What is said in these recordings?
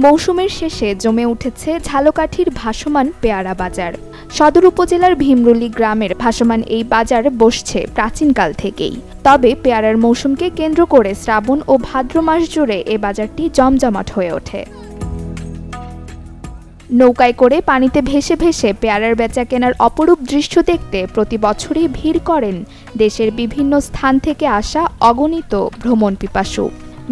মৌসুমের শেষে জমে উঠেছে ঝালকাঠির ভাসমান পেয়ারা বাজার। সদর উপজেলার ভীমরুলি গ্রামের ভাসমান এই বাজার বসছে প্রাচীনকাল থেকেই। তবে পেয়ারার মৌসুমকে কেন্দ্র করে শ্রাবণ ও ভাদ্র মাস জুড়ে এ বাজারটি জমজমাট হয়ে ওঠে। নৌকায় করে পানিতে ভেসে ভেসে পেয়ারার বেচা কেনার অপরূপ দৃশ্য দেখতে প্রতি বছরই ভিড় করেন দেশের বিভিন্ন স্থান থেকে আসা অগণিত ভ্রমণ পিপাসু।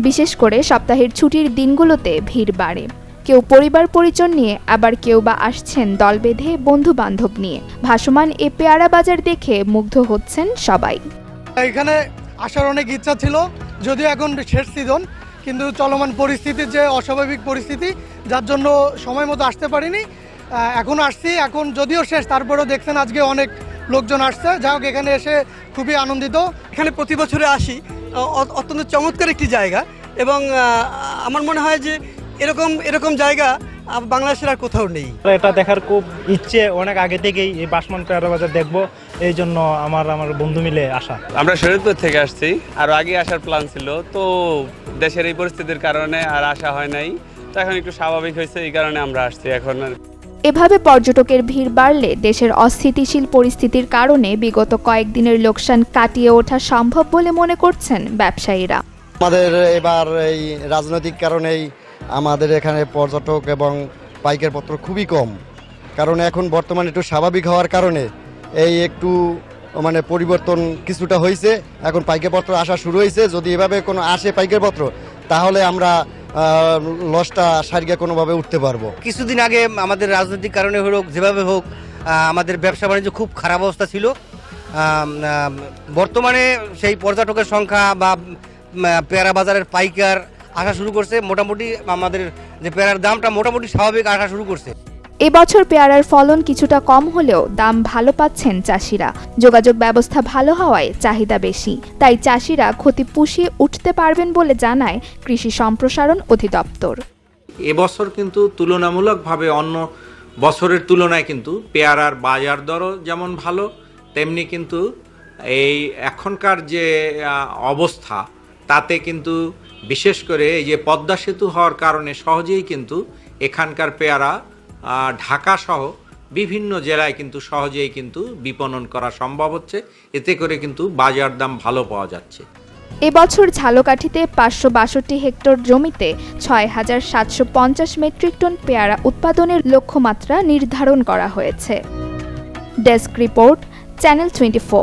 বিশেষ করে সপ্তাহের ছুটির দিনগুলোতে ভিড় বাড়ে। কেউ পরিবার পরিজন নিয়ে, আবার কেউ বা আসছেন দল বেঁধে বন্ধু বান্ধব নিয়ে। ভাসমান এ পেয়ারা বাজার দেখে মুগ্ধ হচ্ছেন সবাই। এখানে আসার অনেক ইচ্ছা ছিল, যদিও এখন শেষ সিজন, কিন্তু চলমান পরিস্থিতির যে অস্বাভাবিক পরিস্থিতি, যার জন্য সময় মতো আসতে পারিনি। এখন আসছি, এখন যদিও শেষ, তারপরেও দেখছেন আজকে অনেক লোকজন আসছে। যাই হোক, এখানে এসে খুবই আনন্দিত। এখানে প্রতি বছরে আসি, অত্যন্ত চমৎকার একটি জায়গা, এবং আমার মনে হয় যে এরকম জায়গা বাংলাদেশের আর কোথাও নেই। এটা দেখার খুব ইচ্ছে, অনেক আগে থেকেই এই ভাসমান পেয়ারা বাজার দেখবো, এই জন্য আমার বন্ধু মিলে আসা। আমরা শরীয়তপুর থেকে আসছি, আরো আগে আসার প্ল্যান ছিল, তো দেশের এই পরিস্থিতির কারণে আর আসা হয় নাই। তো এখন একটু স্বাভাবিক হয়েছে, এই কারণে আমরা আসছি এখন। এভাবে পর্যটকের ভিড় বাড়লে দেশের অস্থিতিশীল পরিস্থিতির কারণে বিগত কয়েকদিনের লোকসান কাটিয়ে ওঠা সম্ভব বলে মনে করছেন ব্যবসায়ীরা। আমাদের এবার এই রাজনৈতিক কারণেই আমাদের এখানে পর্যটক এবং পাইকারপত্র খুবই কম, কারণ এখন বর্তমানে একটু স্বাভাবিক হওয়ার কারণে এই একটু পরিবর্তন কিছুটা হয়েছে। এখন পাইকারপত্র আসা শুরু হয়েছে। যদি এভাবে কোনো আসে পাইকারপত্র, তাহলে আমরা লসটা সারিয়ে কোনোভাবে উঠতে পারবো। কিছুদিন আগে আমাদের রাজনৈতিক কারণে হোক, যেভাবে হোক, আমাদের ব্যবসা বাণিজ্য খুব খারাপ অবস্থা ছিল। বর্তমানে সেই পর্যটকের সংখ্যা বা পেয়ারা বাজারের পাইকার আসা শুরু করছে। মোটামুটি আমাদের যে পেয়ারার দামটা মোটামুটি স্বাভাবিক আসা শুরু করছে। এবছর পেয়ারার ফলন কিছুটা কম হলেও দাম ভালো পাচ্ছেন চাষিরা। যোগাযোগ ব্যবস্থা ভালো হওয়ায় চাহিদা বেশি, তাই চাষিরা ক্ষতি পুষিয়ে উঠতে পারবেন বলে জানায় কৃষি সম্প্রসারণ অধিদপ্তর। এবছর কিন্তু তুলনামূলকভাবে অন্য বছরের তুলনায় কিন্তু পেয়ারার বাজার দরও যেমন ভালো, তেমনি কিন্তু এই এখনকার যে অবস্থা, তাতে কিন্তু বিশেষ করে এই যে পদ্মা সেতু হওয়ার কারণে সহজেই কিন্তু এখানকার পেয়ারা ঢাকা সহ বিভিন্ন জেলায় কিন্তু সহজেই কিন্তু বিপণন করা সম্ভব হচ্ছে। এতে করে কিন্তু বাজার দাম ভালো পাওয়া যাচ্ছে। এবছর ঝালকাঠিতে 562 হেক্টর জমিতে 6,750 মেট্রিক টন পেয়ারা উৎপাদনের লক্ষ্যমাত্রা নির্ধারণ করা হয়েছে। Desk report, channel 24।